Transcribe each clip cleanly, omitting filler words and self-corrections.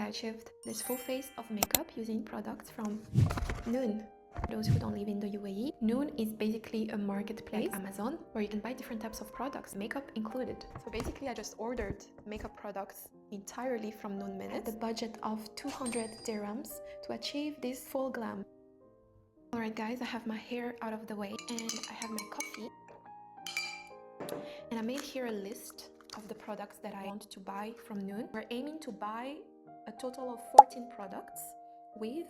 I achieved this full face of makeup using products from Noon. For those who don't live in the UAE, Noon is basically a marketplace like Amazon where you can buy different types of products, makeup included. So basically I just ordered makeup products entirely from Noon Minutes at the budget of 200 dirhams to achieve this full glam. Alright guys, I have my hair out of the way and I have my coffee. And I made here a list of the products that I want to buy from Noon. We're aiming to buy a total of 14 products with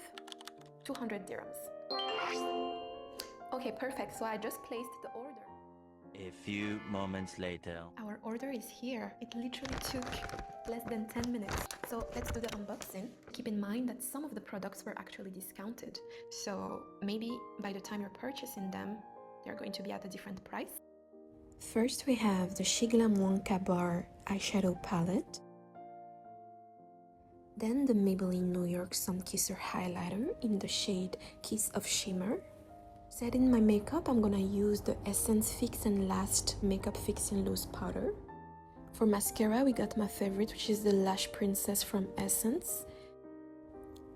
200 dirhams. Okay, perfect. So I just placed the order. A few moments later. Our order is here. It literally took less than 10 minutes. So let's do the unboxing. Keep in mind that some of the products were actually discounted. So maybe by the time you're purchasing them, they're going to be at a different price. First we have the Shiglam Wonka Bar eyeshadow palette. Then the Maybelline New York Sun Kisser highlighter in the shade Kiss of Shimmer. Setting my makeup, I'm gonna use the Essence Fix and Last Makeup Fixing Loose Powder. For mascara, we got my favorite, which is the Lash Princess from Essence.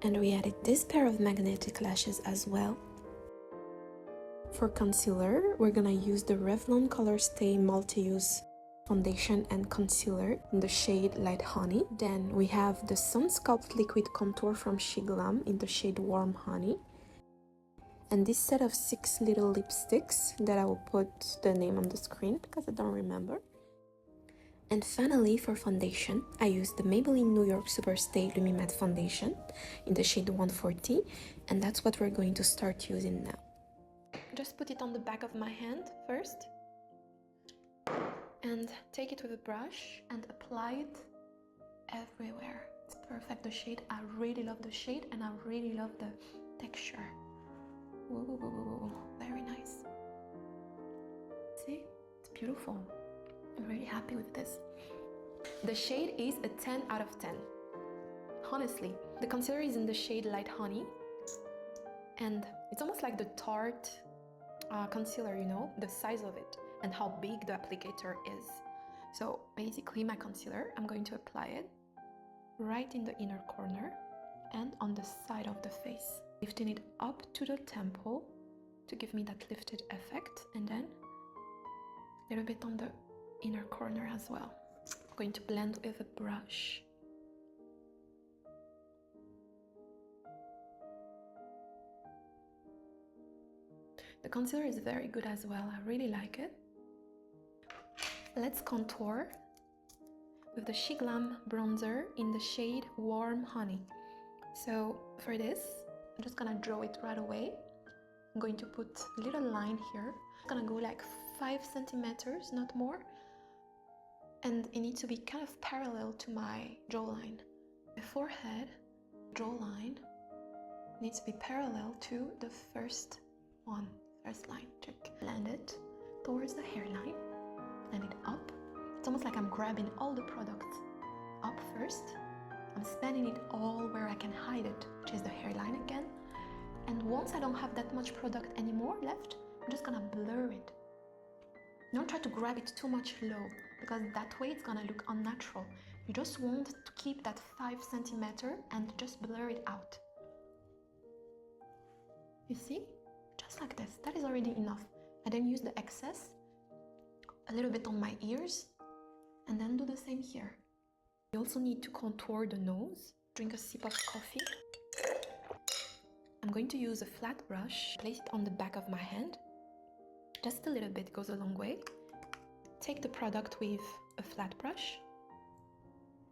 And we added this pair of magnetic lashes as well. For concealer, we're gonna use the Revlon Color Stay Multi-Use Foundation and Concealer in the shade Light Honey. Then we have the Sun Sculpt Liquid Contour from Shiglam in the shade Warm Honey. And this set of 6 little lipsticks that I will put the name on the screen because I don't remember. And finally, for foundation, I used the Maybelline New York Super Stay Lumi Matte Foundation in the shade 140, and that's what we're going to start using now. Just put it on the back of my hand first, and take it with a brush and apply it everywhere. It's perfect, the shade. I really love the shade and I really love the texture. Ooh, very nice. See, it's beautiful. I'm really happy with this. The shade is a 10 out of 10. Honestly, the concealer is in the shade Light Honey, and it's almost like the Tarte concealer, you know, the size of it and how big the applicator is. So basically my concealer, I'm going to apply it right in the inner corner and on the side of the face, lifting it up to the temple to give me that lifted effect, and then a little bit on the inner corner as well. I'm going to blend with a brush. The concealer is very good as well. I really like it. Let's contour with the Shiglam bronzer in the shade Warm Honey. So for this, I'm just gonna draw it right away. I'm going to put a little line here. I'm gonna go like 5 centimeters, not more. And it needs to be kind of parallel to my jawline. The forehead jawline needs to be parallel to the first line. Check. Blend it towards the hairline. Blend it up. It's almost like I'm grabbing all the products up first. I'm spanning it all where I can hide it, which is the hairline again. And once I don't have that much product anymore left, I'm just gonna blur it. Don't try to grab it too much low, because that way it's gonna look unnatural. You just want to keep that 5 centimeter and just blur it out. You see? Just like this. That is already enough. I then use the excess a little bit on my ears and then do the same here. You also need to contour the nose. Drink a sip of coffee. I'm going to use a flat brush, place it on the back of my hand. Just a little bit goes a long way. Take the product with a flat brush.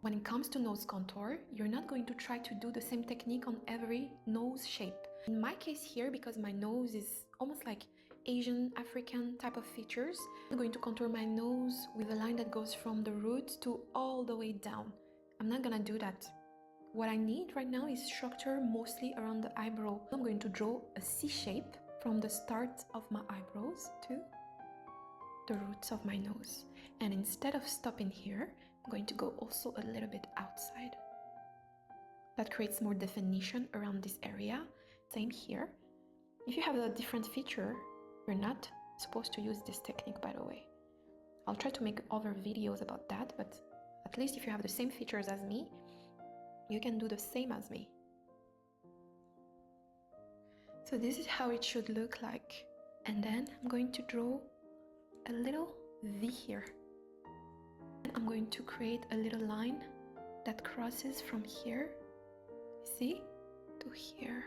When it comes to nose contour, you're not going to try to do the same technique on every nose shape. In my case here, because my nose is almost like Asian, African type of features, I'm going to contour my nose with a line that goes from the root to all the way down. I'm not gonna do that. What I need right now is structure mostly around the eyebrow. I'm going to draw a C shape from the start of my eyebrows to the roots of my nose. And instead of stopping here, I'm going to go also a little bit outside. That creates more definition around this area. Same here. If you have a different feature, you're not supposed to use this technique, by the way. I'll try to make other videos about that, but at least if you have the same features as me, You can do the same as me. So this is how it should look like. And then I'm going to draw a little V here. And I'm going to create a little line that crosses from here, see, to here.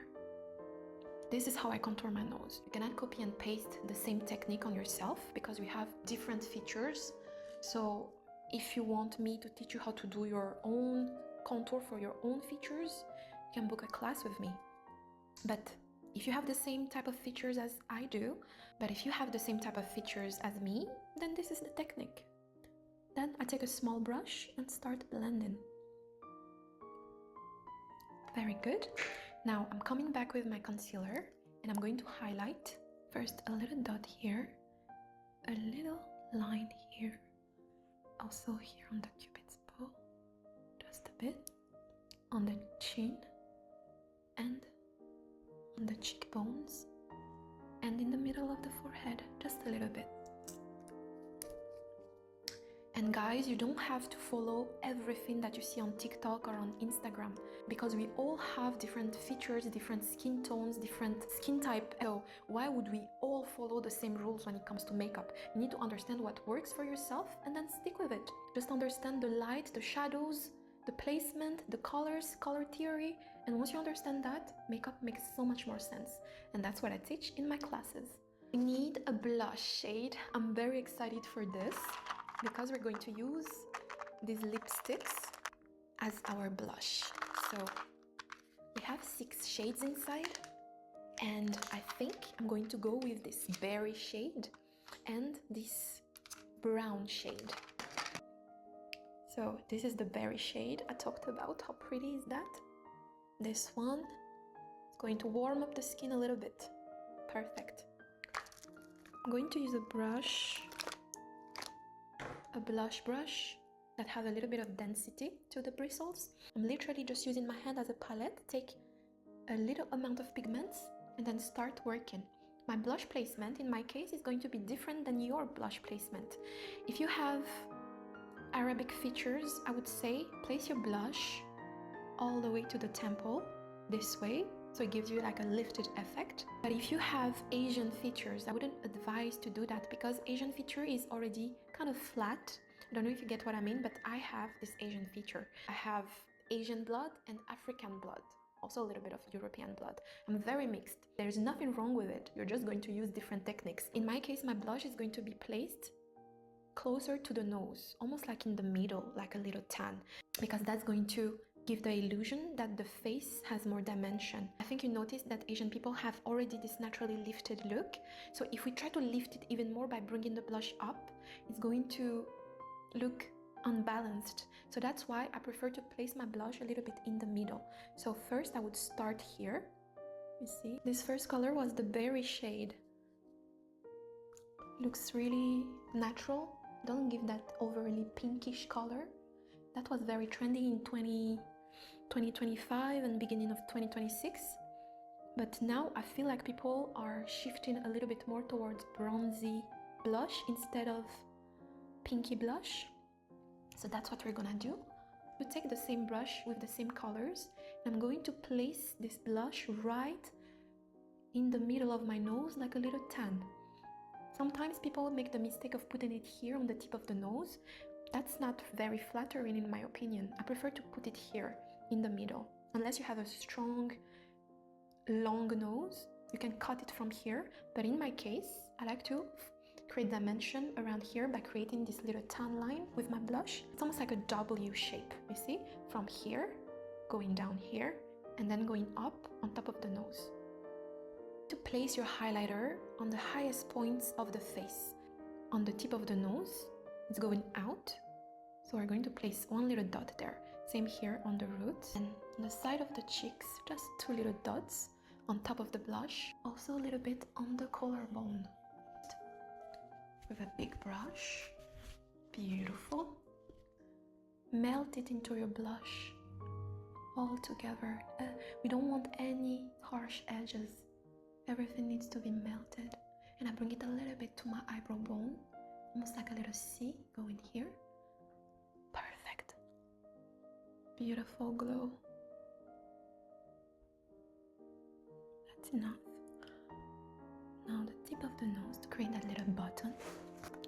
This is how I contour my nose. You cannot copy and paste the same technique on yourself because we have different features. So if you want me to teach you how to do your own contour for your own features, you can book a class with me. But if you have the same type of features as I do, but if you have the same type of features as me, then this is the technique. Then I take a small brush and start blending. Very good. Now I'm coming back with my concealer and I'm going to highlight first a little dot here, a little line here, also here on the cupid's bow, just a bit, on the chin and on the cheekbones, and in the middle of the forehead, just a little bit. And guys, you don't have to follow everything that you see on TikTok or on Instagram, because we all have different features, different skin tones, different skin type. So why would we all follow the same rules when it comes to makeup? You need to understand what works for yourself and then stick with it. Just understand the light, the shadows, the placement, the colors, color theory. And once you understand that, makeup makes so much more sense. And that's what I teach in my classes. We need a blush shade. I'm very excited for this, because we're going to use these lipsticks as our blush. So we have 6 shades inside, and I think I'm going to go with this berry shade and this brown shade. So this is the berry shade I talked about. How pretty is that? This one is going to warm up the skin a little bit. Perfect. I'm going to use a blush brush that has a little bit of density to the bristles. I'm literally just using my hand as a palette, take a little amount of pigments and then start working. My blush placement in my case is going to be different than your blush placement. If you have Arabic features, I would say place your blush all the way to the temple this way, so it gives you like a lifted effect. But if you have Asian features, I wouldn't advise to do that, because Asian feature is already kind of flat. I don't know if you get what I mean, but I have this Asian feature. I have Asian blood and African blood, also a little bit of European blood. I'm very mixed. There's nothing wrong with it. You're just going to use different techniques. In my case, my blush is going to be placed closer to the nose, almost like in the middle, like a little tan, because that's going to give the illusion that the face has more dimension. I think you noticed that Asian people have already this naturally lifted look. So if we try to lift it even more by bringing the blush up, it's going to look unbalanced. So that's why I prefer to place my blush a little bit in the middle. So first I would start here. You see, this first color was the berry shade. Looks really natural. Don't give that overly pinkish color. That was very trendy in 2025 and beginning of 2026. But now I feel like people are shifting a little bit more towards bronzy blush instead of pinky blush. So that's what we're gonna do. We take the same brush with the same colors, and I'm going to place this blush right in the middle of my nose like a little tan. Sometimes people make the mistake of putting it here on the tip of the nose. That's not very flattering in my opinion. I prefer to put it here in the middle. Unless you have a strong, long nose, you can cut it from here. But in my case, I like to create dimension around here by creating this little tan line with my blush. It's almost like a W shape, you see? From here, going down here, and then going up on top of the nose. To place your highlighter on the highest points of the face. On the tip of the nose, it's going out. So we're going to place one little dot there. Same here on the roots. And on the side of the cheeks, just 2 little dots on top of the blush. Also a little bit on the collarbone. With a big brush. Beautiful. Melt it into your blush. All together. We don't want any harsh edges. Everything needs to be melted. And I bring it a little bit to my eyebrow bone. Almost like a little C going here. Perfect. Beautiful glow. It's enough. Now the tip of the nose to create that little button.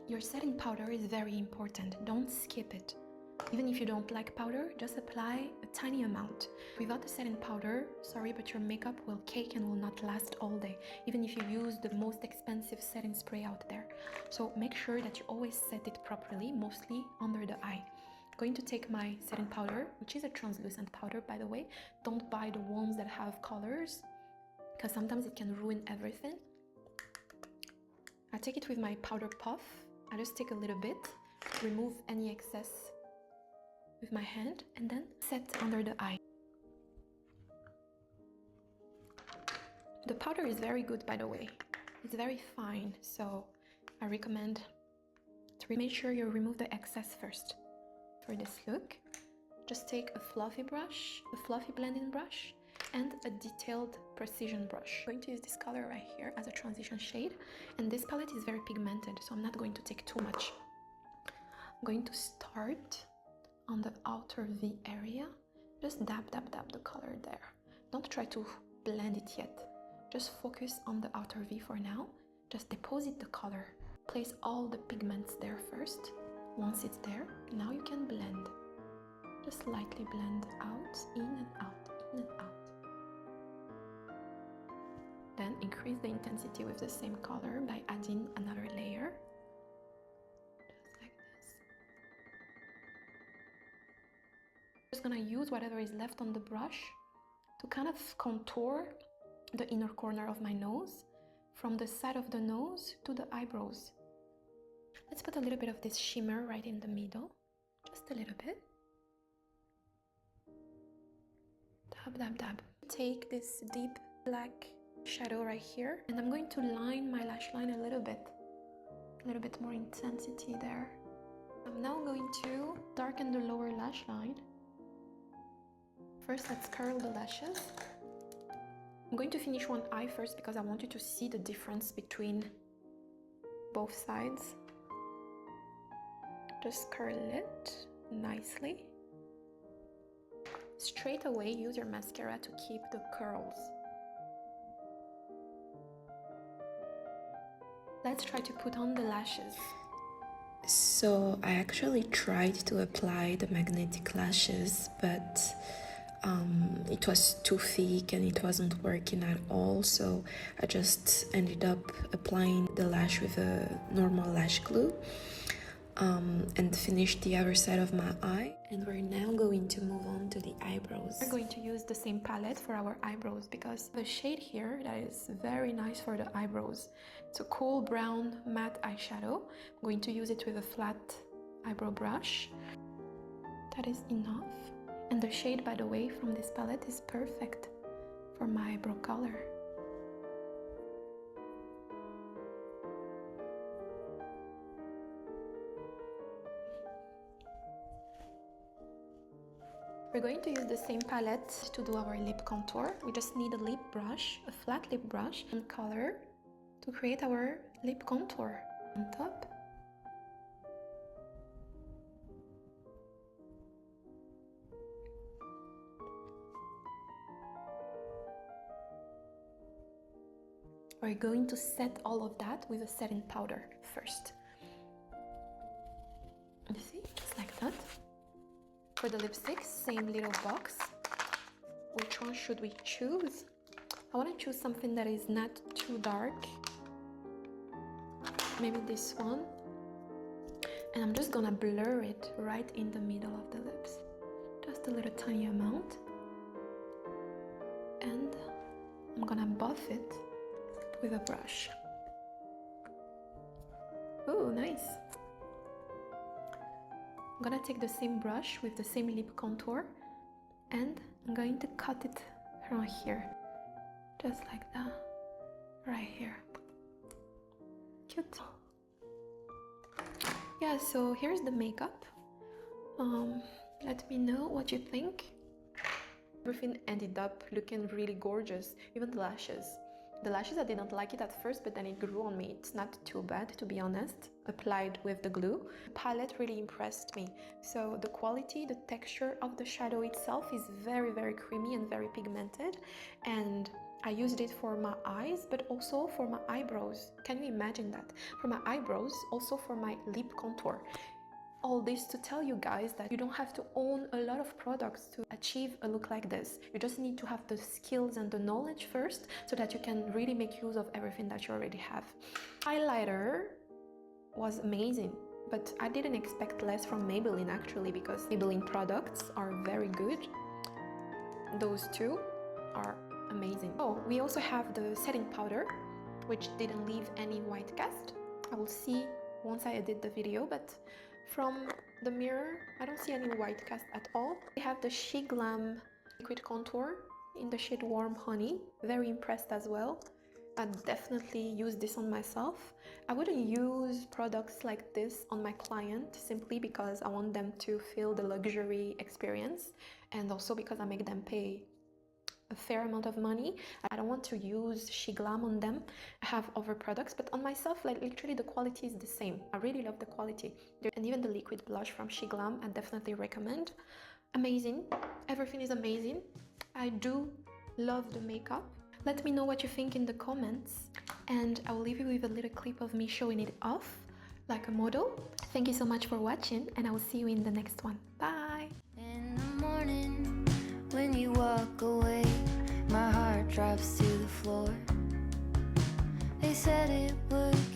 Your setting powder is very important. Don't skip it. Even if you don't like powder, just apply a tiny amount. Without the setting powder, sorry, but your makeup will cake and will not last all day, even if you use the most expensive setting spray out there. So make sure that you always set it properly, mostly under the eye. I'm going to take my setting powder, which is a translucent powder, by the way. Don't buy the ones that have colors, because sometimes it can ruin everything. I take it with my powder puff. I just take a little bit, remove any excess with my hand, and then set under the eye. The powder is very good, by the way. It's very fine, so I recommend to make sure you remove the excess first. For this look, just take a fluffy brush, a fluffy blending brush, and a detailed precision brush. I'm going to use this color right here as a transition shade, and this palette is very pigmented, so I'm not going to take too much. I'm going to start on the outer V area. Just dab the color there. Don't try to blend it yet. Just focus on the outer V for now. Just deposit the color. Place all the pigments there first. Once it's there, now you can blend. Just lightly blend out, in and out, in and out. Then increase the intensity with the same color by adding another layer. Just like this. I'm just gonna use whatever is left on the brush to kind of contour the inner corner of my nose, from the side of the nose to the eyebrows. Let's put a little bit of this shimmer right in the middle, just a little bit. Dab, dab, dab. Take this deep black shadow right here, and I'm going to line my lash line a little bit more intensity there. I'm now going to darken the lower lash line. First, let's curl the lashes. I'm going to finish one eye first because I want you to see the difference between both sides. Just curl it nicely. Straight away, use your mascara to keep the curls. Let's try to put on the lashes. So I actually tried to apply the magnetic lashes, but it was too thick and it wasn't working at all, so I just ended up applying the lash with a normal lash glue and finished the other side of my eye. And we're now going to move on to the eyebrows. We're going to use the same palette for our eyebrows because the shade here that is very nice for the eyebrows. It's a cool brown matte eyeshadow. I'm going to use it with a flat eyebrow brush. That is enough. And the shade, by the way, from this palette is perfect for my eyebrow color. We're going to use the same palette to do our lip contour. We just need a lip brush, a flat lip brush, and color to create our lip contour on top. We're going to set all of that with a setting powder first. You see, just like that. For the lipsticks, same little box. Which one should we choose? I want to choose something that is not too dark. Maybe this one. And I'm just gonna blur it right in the middle of the lips. Just a little tiny amount. And I'm gonna buff it with a brush. Oh, nice. I'm gonna take the same brush with the same lip contour and I'm going to cut it from here. Just like that. Right here. Cute. Yeah, so here's the makeup. Let me know what you think. Everything ended up looking really gorgeous, even the lashes. The lashes, I didn't like it at first, but then it grew on me. It's not too bad, to be honest, applied with the glue. The palette really impressed me. So the quality, the texture of the shadow itself is very, very creamy and very pigmented. And I used it for my eyes, but also for my eyebrows. Can you imagine that? For my eyebrows, also for my lip contour. All this to tell you guys that you don't have to own a lot of products to achieve a look like this. You just need to have the skills and the knowledge first so that you can really make use of everything that you already have. Highlighter was amazing, but I didn't expect less from Maybelline actually, because Maybelline products are very good. Those two are amazing. Oh, we also have the setting powder, which didn't leave any white cast. I will see once I edit the video, but from the mirror, I don't see any white cast at all. We have the She Glam liquid contour in the shade Warm Honey. Very impressed as well. I'd definitely use this on myself. I wouldn't use products like this on my client simply because I want them to feel the luxury experience, and also because I make them pay a fair amount of money. I don't want to use She Glam on them. I have other products, but on myself, like literally the quality is the same. I really love the quality. And even the liquid blush from She Glam, I definitely recommend. Amazing. Everything is amazing. I do love the makeup. Let me know what you think in the comments, and I will leave you with a little clip of me showing it off like a model. Thank you so much for watching, and I will see you in the next one. Bye! In the morning, when you walk away, my heart drops to the floor. They said it would